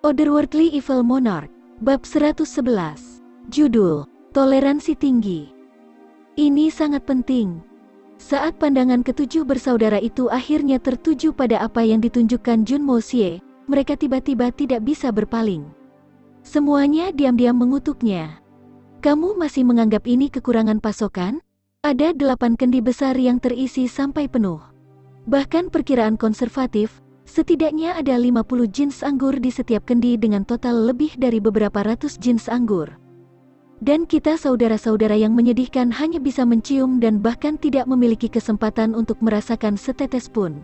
Otherworldly Evil Monarch, Bab 111. Judul, Toleransi Tinggi. Ini sangat penting. Saat pandangan ketujuh bersaudara itu akhirnya tertuju pada apa yang ditunjukkan Junmo Xie, mereka tiba-tiba tidak bisa berpaling. Semuanya diam-diam mengutuknya. Kamu masih menganggap ini kekurangan pasokan? Ada 8 kendi besar yang terisi sampai penuh. Bahkan perkiraan konservatif, setidaknya ada 50 jeans anggur di setiap kendi dengan total lebih dari beberapa ratus jeans anggur. Dan kita saudara-saudara yang menyedihkan hanya bisa mencium dan bahkan tidak memiliki kesempatan untuk merasakan setetes pun.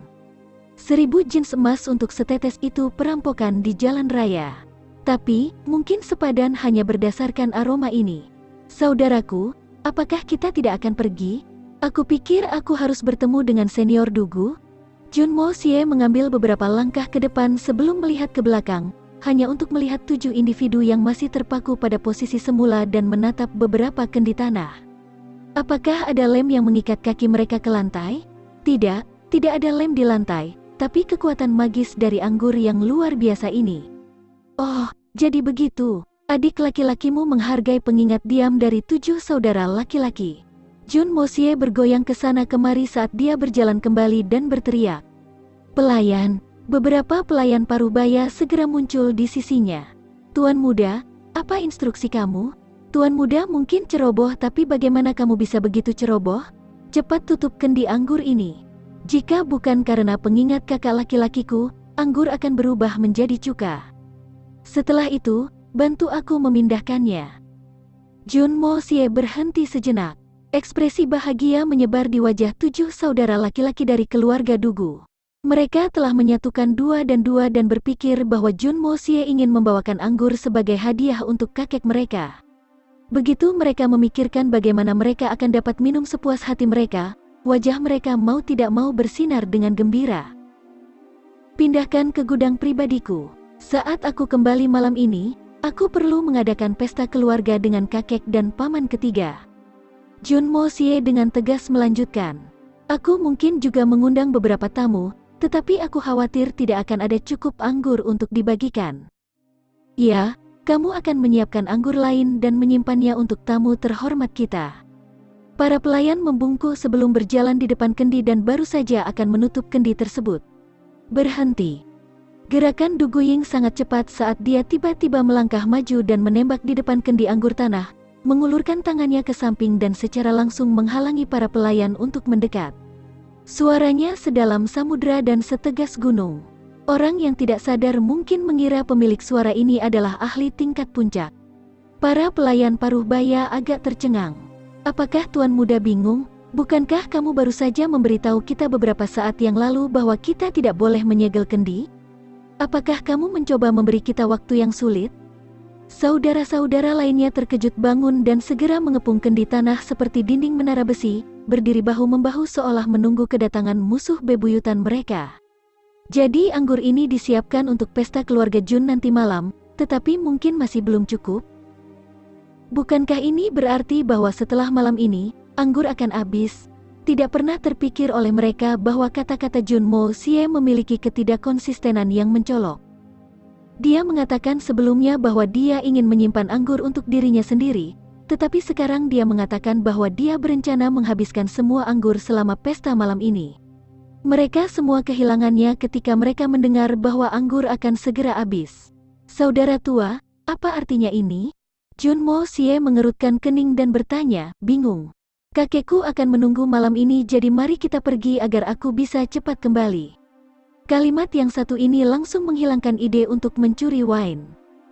1000 jeans emas untuk setetes itu perampokan di jalan raya. Tapi, mungkin sepadan hanya berdasarkan aroma ini. Saudaraku, apakah kita tidak akan pergi? Aku pikir aku harus bertemu dengan senior Dugu. Junmo Xie mengambil beberapa langkah ke depan sebelum melihat ke belakang, hanya untuk melihat 7 individu yang masih terpaku pada posisi semula dan menatap beberapa kendi tanah. Apakah ada lem yang mengikat kaki mereka ke lantai? Tidak ada lem di lantai, tapi kekuatan magis dari anggur yang luar biasa ini. Oh, jadi begitu. Adik laki-lakimu menghargai pengingat diam dari 7 saudara laki-laki. Junmo Xie bergoyang ke sana kemari saat dia berjalan kembali dan berteriak. Pelayan, beberapa pelayan parubaya segera muncul di sisinya. Tuan muda, apa instruksi kamu? Tuan muda mungkin ceroboh, tapi bagaimana kamu bisa begitu ceroboh? Cepat tutup kendi anggur ini. Jika bukan karena pengingat kakak laki-lakiku, anggur akan berubah menjadi cuka. Setelah itu, bantu aku memindahkannya. Junmo Xie berhenti sejenak. Ekspresi bahagia menyebar di wajah 7 saudara laki-laki dari keluarga Dugu. Mereka telah menyatukan 2 dan berpikir bahwa Junmo Xie ingin membawakan anggur sebagai hadiah untuk kakek mereka. Begitu mereka memikirkan bagaimana mereka akan dapat minum sepuas hati mereka, wajah mereka mau tidak mau bersinar dengan gembira. Pindahkan ke gudang pribadiku. Saat aku kembali malam ini, aku perlu mengadakan pesta keluarga dengan kakek dan paman ketiga. Junmo Xie dengan tegas melanjutkan. Aku mungkin juga mengundang beberapa tamu, tetapi aku khawatir tidak akan ada cukup anggur untuk dibagikan. Ya, kamu akan menyiapkan anggur lain dan menyimpannya untuk tamu terhormat kita. Para pelayan membungkuk sebelum berjalan di depan kendi dan baru saja akan menutup kendi tersebut. Berhenti. Gerakan Du Guying sangat cepat saat dia tiba-tiba melangkah maju dan menembak di depan kendi anggur tanah, mengulurkan tangannya ke samping dan secara langsung menghalangi para pelayan untuk mendekat. Suaranya sedalam samudra dan setegas gunung. Orang yang tidak sadar mungkin mengira pemilik suara ini adalah ahli tingkat puncak. Para pelayan parubaya agak tercengang. Apakah Tuan Muda bingung? Bukankah kamu baru saja memberitahu kita beberapa saat yang lalu bahwa kita tidak boleh menyegel kendi? Apakah kamu mencoba memberi kita waktu yang sulit? Saudara-saudara lainnya terkejut bangun dan segera mengepung kendi tanah seperti dinding menara besi, berdiri bahu-membahu seolah menunggu kedatangan musuh bebuyutan mereka. Jadi anggur ini disiapkan untuk pesta keluarga Jun nanti malam, tetapi mungkin masih belum cukup? Bukankah ini berarti bahwa setelah malam ini, anggur akan habis? Tidak pernah terpikir oleh mereka bahwa kata-kata Junmo Xie memiliki ketidakkonsistenan yang mencolok. Dia mengatakan sebelumnya bahwa dia ingin menyimpan anggur untuk dirinya sendiri, tetapi sekarang dia mengatakan bahwa dia berencana menghabiskan semua anggur selama pesta malam ini. Mereka semua kehilangannya ketika mereka mendengar bahwa anggur akan segera habis. Saudara tua, apa artinya ini? Junmo Xie mengerutkan kening dan bertanya, bingung. Kakekku akan menunggu malam ini, jadi mari kita pergi agar aku bisa cepat kembali. Kalimat yang satu ini langsung menghilangkan ide untuk mencuri wine.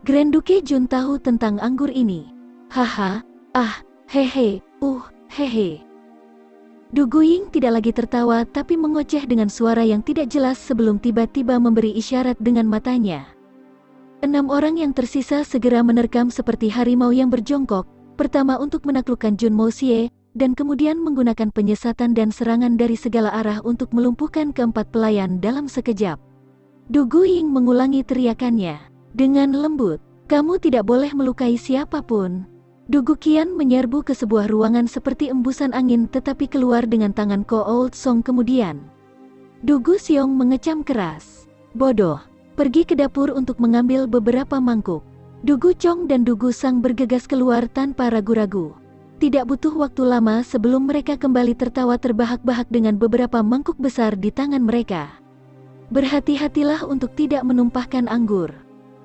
Grand Duke Jun tahu tentang anggur ini. Haha, hehe. Du Guying tidak lagi tertawa tapi mengoceh dengan suara yang tidak jelas sebelum tiba-tiba memberi isyarat dengan matanya. 6 orang yang tersisa segera menerkam seperti harimau yang berjongkok, pertama untuk menaklukkan Junmo Xie, dan kemudian menggunakan penyesatan dan serangan dari segala arah untuk melumpuhkan keempat pelayan dalam sekejap. Du Guying mengulangi teriakannya. Dengan lembut, kamu tidak boleh melukai siapapun. Du Guqian menyerbu ke sebuah ruangan seperti embusan angin tetapi keluar dengan tangan Ko Old Song kemudian. Du Gu Xiong mengecam keras. Bodoh, pergi ke dapur untuk mengambil beberapa mangkuk. Dugu Chong dan Dugu Sang bergegas keluar tanpa ragu-ragu. Tidak butuh waktu lama sebelum mereka kembali tertawa terbahak-bahak dengan beberapa mangkuk besar di tangan mereka. Berhati-hatilah untuk tidak menumpahkan anggur.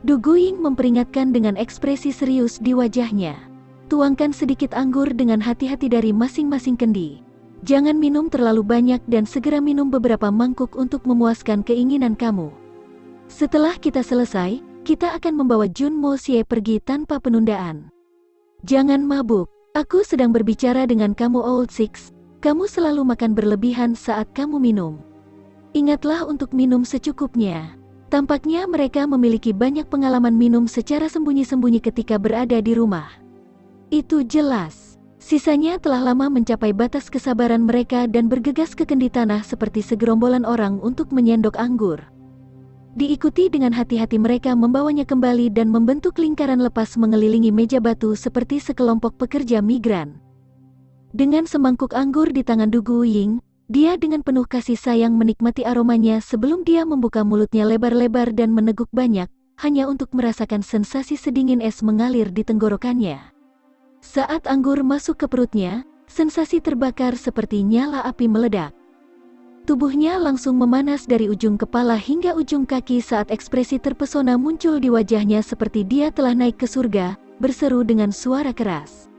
Dugu Ying memperingatkan dengan ekspresi serius di wajahnya. Tuangkan sedikit anggur dengan hati-hati dari masing-masing kendi. Jangan minum terlalu banyak dan segera minum beberapa mangkuk untuk memuaskan keinginan kamu. Setelah kita selesai, kita akan membawa Jun Mo Xie pergi tanpa penundaan. Jangan mabuk, aku sedang berbicara dengan kamu Old Six, kamu selalu makan berlebihan saat kamu minum. Ingatlah untuk minum secukupnya. Tampaknya mereka memiliki banyak pengalaman minum secara sembunyi-sembunyi ketika berada di rumah. Itu jelas. Sisanya telah lama mencapai batas kesabaran mereka dan bergegas ke kendi tanah seperti segerombolan orang untuk menyendok anggur. Diikuti dengan hati-hati mereka membawanya kembali dan membentuk lingkaran lepas mengelilingi meja batu seperti sekelompok pekerja migran. Dengan semangkuk anggur di tangan Dugu Ying, dia dengan penuh kasih sayang menikmati aromanya sebelum dia membuka mulutnya lebar-lebar dan meneguk banyak, hanya untuk merasakan sensasi sedingin es mengalir di tenggorokannya. Saat anggur masuk ke perutnya, sensasi terbakar seperti nyala api meledak. Tubuhnya langsung memanas dari ujung kepala hingga ujung kaki saat ekspresi terpesona muncul di wajahnya seperti dia telah naik ke surga, berseru dengan suara keras.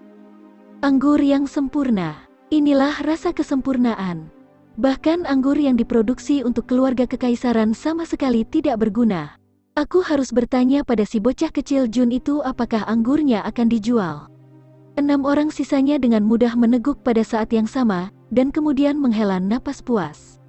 Anggur yang sempurna, inilah rasa kesempurnaan. Bahkan anggur yang diproduksi untuk keluarga kekaisaran sama sekali tidak berguna. Aku harus bertanya pada si bocah kecil Jun itu apakah anggurnya akan dijual. 6 orang sisanya dengan mudah meneguk pada saat yang sama, dan kemudian menghela napas puas.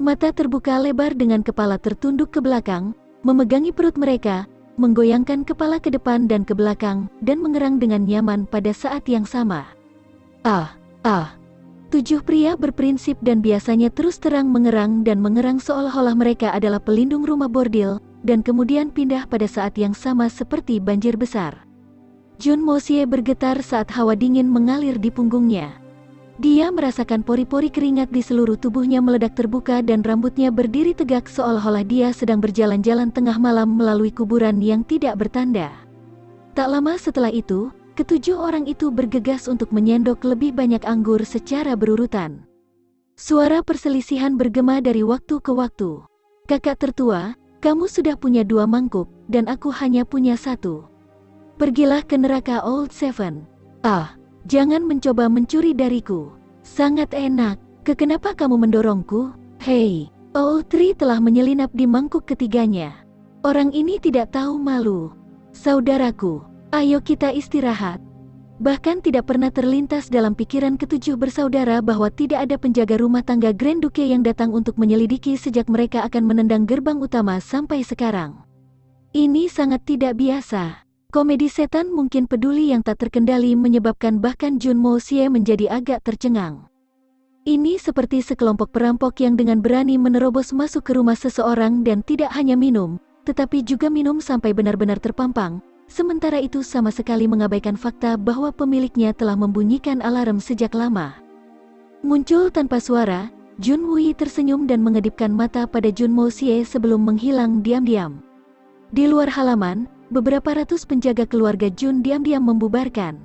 Mata terbuka lebar dengan kepala tertunduk ke belakang, memegangi perut mereka, menggoyangkan kepala ke depan dan ke belakang, dan mengerang dengan nyaman pada saat yang sama. 7 pria berprinsip dan biasanya terus terang mengerang dan mengerang seolah-olah mereka adalah pelindung rumah bordil, dan kemudian pindah pada saat yang sama seperti banjir besar. Jun Mo Xie bergetar saat hawa dingin mengalir di punggungnya. Dia merasakan pori-pori keringat di seluruh tubuhnya meledak terbuka dan rambutnya berdiri tegak seolah-olah dia sedang berjalan-jalan tengah malam melalui kuburan yang tidak bertanda. Tak lama setelah itu, ke-7 orang itu bergegas untuk menyendok lebih banyak anggur secara berurutan. Suara perselisihan bergema dari waktu ke waktu. Kakak tertua, kamu sudah punya 2 mangkuk, dan aku hanya punya 1. Pergilah ke neraka Old Seven. Jangan mencoba mencuri dariku. Sangat enak. Kenapa kamu mendorongku? Hei, Old Three telah menyelinap di mangkuk ketiganya. Orang ini tidak tahu malu. Saudaraku, ayo kita istirahat. Bahkan tidak pernah terlintas dalam pikiran ke-7 bersaudara bahwa tidak ada penjaga rumah tangga Grand Duke yang datang untuk menyelidiki sejak mereka akan menendang gerbang utama sampai sekarang. Ini sangat tidak biasa. Komedi setan mungkin peduli yang tak terkendali menyebabkan bahkan Jun Mo Xie menjadi agak tercengang. Ini seperti sekelompok perampok yang dengan berani menerobos masuk ke rumah seseorang dan tidak hanya minum, tetapi juga minum sampai benar-benar terpampang, sementara itu sama sekali mengabaikan fakta bahwa pemiliknya telah membunyikan alarm sejak lama. Muncul tanpa suara, Jun Wei tersenyum dan mengedipkan mata pada Jun Mo Xie sebelum menghilang diam-diam. Di luar halaman, beberapa ratus penjaga keluarga Jun diam-diam membubarkan.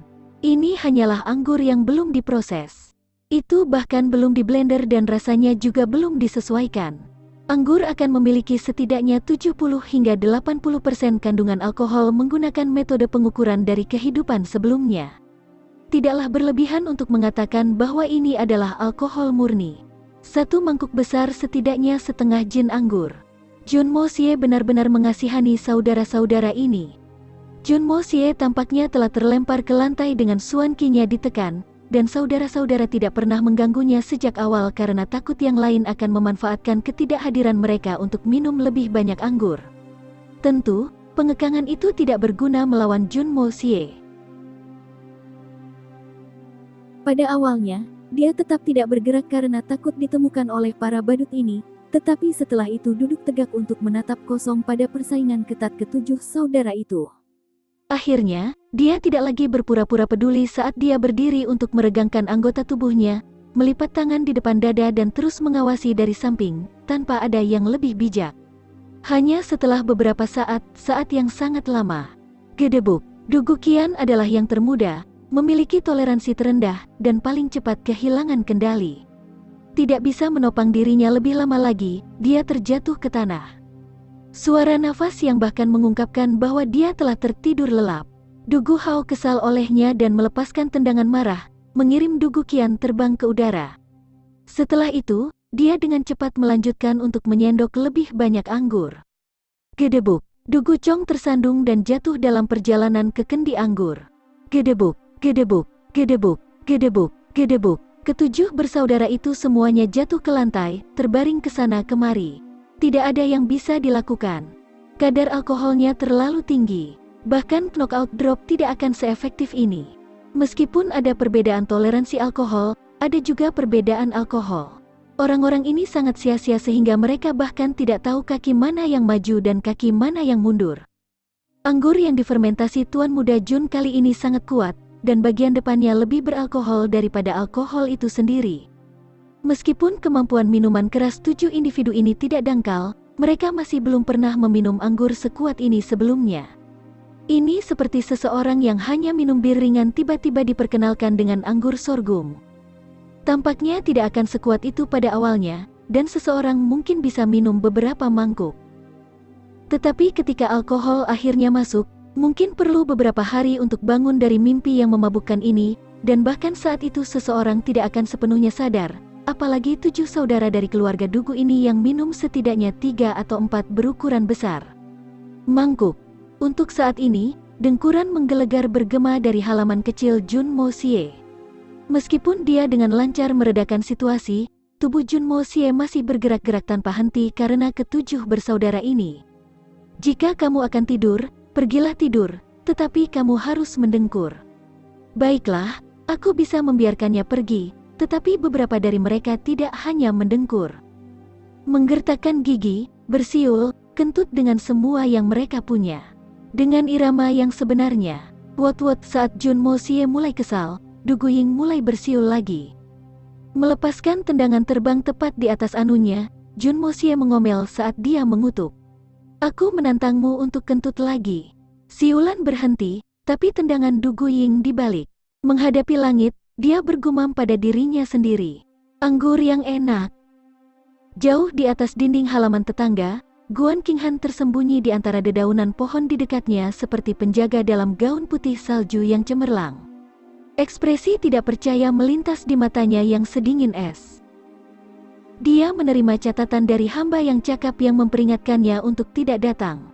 Ini hanyalah anggur yang belum diproses. Itu bahkan belum diblender dan rasanya juga belum disesuaikan. Anggur akan memiliki setidaknya 70 hingga 80% kandungan alkohol menggunakan metode pengukuran dari kehidupan sebelumnya. Tidaklah berlebihan untuk mengatakan bahwa ini adalah alkohol murni. 1 mangkuk besar setidaknya setengah jin anggur. Jun Mo Xie benar-benar mengasihani saudara-saudara ini. Jun Mo Xie tampaknya telah terlempar ke lantai dengan Suan Qi-nya ditekan, dan saudara-saudara tidak pernah mengganggunya sejak awal karena takut yang lain akan memanfaatkan ketidakhadiran mereka untuk minum lebih banyak anggur. Tentu, pengekangan itu tidak berguna melawan Jun Mo Xie. Pada awalnya, dia tetap tidak bergerak karena takut ditemukan oleh para badut ini. Tetapi setelah itu duduk tegak untuk menatap kosong pada persaingan ketat ke-7 saudara itu. Akhirnya, dia tidak lagi berpura-pura peduli saat dia berdiri untuk meregangkan anggota tubuhnya, melipat tangan di depan dada dan terus mengawasi dari samping, tanpa ada yang lebih bijak. Hanya setelah beberapa saat yang sangat lama. Gedebuk, Dugu Qian adalah yang termuda, memiliki toleransi terendah, dan paling cepat kehilangan kendali. Tidak bisa menopang dirinya lebih lama lagi, dia terjatuh ke tanah. Suara nafas yang bahkan mengungkapkan bahwa dia telah tertidur lelap. Dugu Hao kesal olehnya dan melepaskan tendangan marah, mengirim Dugu Qian terbang ke udara. Setelah itu, dia dengan cepat melanjutkan untuk menyendok lebih banyak anggur. Gedebuk, Dugu Chong tersandung dan jatuh dalam perjalanan ke kendi anggur. Gedebuk, gedebuk, gedebuk, gedebuk, gedebuk. Ketujuh bersaudara itu semuanya jatuh ke lantai, terbaring ke sana kemari. Tidak ada yang bisa dilakukan. Kadar alkoholnya terlalu tinggi. Bahkan knockout drop tidak akan seefektif ini. Meskipun ada perbedaan toleransi alkohol, ada juga perbedaan alkohol. Orang-orang ini sangat sia-sia sehingga mereka bahkan tidak tahu kaki mana yang maju dan kaki mana yang mundur. Anggur yang difermentasi Tuan Muda Jun kali ini sangat kuat, dan bagian depannya lebih beralkohol daripada alkohol itu sendiri. Meskipun kemampuan minuman keras 7 individu ini tidak dangkal, mereka masih belum pernah meminum anggur sekuat ini sebelumnya. Ini seperti seseorang yang hanya minum bir ringan tiba-tiba diperkenalkan dengan anggur sorghum. Tampaknya tidak akan sekuat itu pada awalnya, dan seseorang mungkin bisa minum beberapa mangkuk. Tetapi ketika alkohol akhirnya masuk, mungkin perlu beberapa hari untuk bangun dari mimpi yang memabukkan ini, dan bahkan saat itu seseorang tidak akan sepenuhnya sadar, apalagi 7 saudara dari keluarga Dugu ini yang minum setidaknya 3 atau 4 berukuran besar. Mangkuk. Untuk saat ini, dengkuran menggelegar bergema dari halaman kecil Jun Mo Xie. Meskipun dia dengan lancar meredakan situasi, tubuh Jun Mo Xie masih bergerak-gerak tanpa henti karena ketujuh bersaudara ini. Jika kamu akan tidur, pergilah tidur, tetapi kamu harus mendengkur. Baiklah, aku bisa membiarkannya pergi, tetapi beberapa dari mereka tidak hanya mendengkur. Menggertakkan gigi, bersiul, kentut dengan semua yang mereka punya. Dengan irama yang sebenarnya, wot-wot saat Jun Mo Xie mulai kesal, Dugu Ying mulai bersiul lagi. Melepaskan tendangan terbang tepat di atas anunya, Jun Mo Xie mengomel saat dia mengutuk. Aku menantangmu untuk kentut lagi. Siulan berhenti, tapi tendangan Dugu Ying dibalik. Menghadapi langit, dia bergumam pada dirinya sendiri. Anggur yang enak. Jauh di atas dinding halaman tetangga, Guan Qinghan tersembunyi di antara dedaunan pohon di dekatnya seperti penjaga dalam gaun putih salju yang cemerlang. Ekspresi tidak percaya melintas di matanya yang sedingin es. Dia menerima catatan dari hamba yang cakap yang memperingatkannya untuk tidak datang.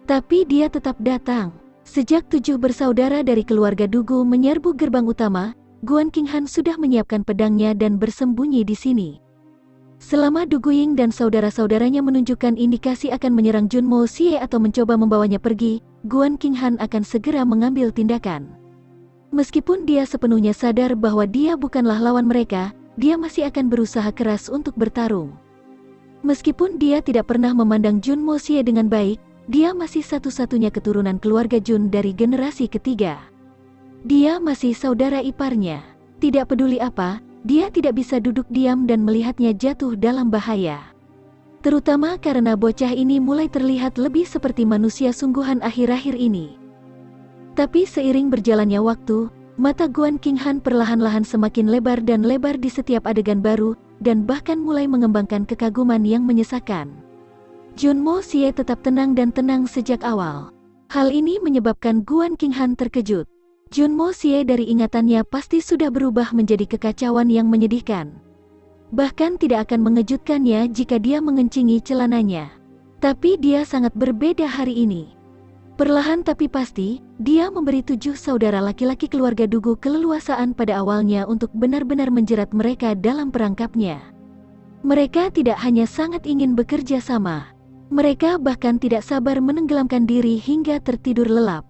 Tapi dia tetap datang. Sejak 7 bersaudara dari keluarga Dugu menyerbu gerbang utama, Guan Qinghan sudah menyiapkan pedangnya dan bersembunyi di sini. Selama Dugu Ying dan saudara-saudaranya menunjukkan indikasi akan menyerang Jun Mo Xie atau mencoba membawanya pergi, Guan Qinghan akan segera mengambil tindakan. Meskipun dia sepenuhnya sadar bahwa dia bukanlah lawan mereka, dia masih akan berusaha keras untuk bertarung. Meskipun dia tidak pernah memandang Jun Mo Xie dengan baik, dia masih satu-satunya keturunan keluarga Jun dari generasi ketiga. Dia masih saudara iparnya. Tidak peduli apa, dia tidak bisa duduk diam dan melihatnya jatuh dalam bahaya. Terutama karena bocah ini mulai terlihat lebih seperti manusia sungguhan akhir-akhir ini. Tapi seiring berjalannya waktu, mata Guan Qinghan perlahan-lahan semakin lebar dan lebar di setiap adegan baru, dan bahkan mulai mengembangkan kekaguman yang menyesakan. Jun Mo Xie tetap tenang dan tenang sejak awal. Hal ini menyebabkan Guan Qinghan terkejut. Jun Mo Xie dari ingatannya pasti sudah berubah menjadi kekacauan yang menyedihkan. Bahkan tidak akan mengejutkannya jika dia mengencingi celananya. Tapi dia sangat berbeda hari ini. Perlahan tapi pasti, dia memberi 7 saudara laki-laki keluarga Dugu keleluasaan pada awalnya untuk benar-benar menjerat mereka dalam perangkapnya. Mereka tidak hanya sangat ingin bekerja sama. Mereka bahkan tidak sabar menenggelamkan diri hingga tertidur lelap.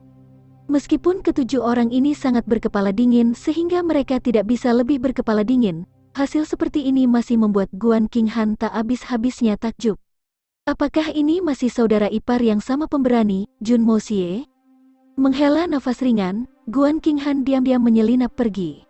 Meskipun ketujuh orang ini sangat berkepala dingin sehingga mereka tidak bisa lebih berkepala dingin, hasil seperti ini masih membuat Guan Qinghan tak habis-habisnya takjub. Apakah ini masih saudara ipar yang sama pemberani, Jun Mo Xie? Menghela nafas ringan, Guan Qinghan diam-diam menyelinap pergi.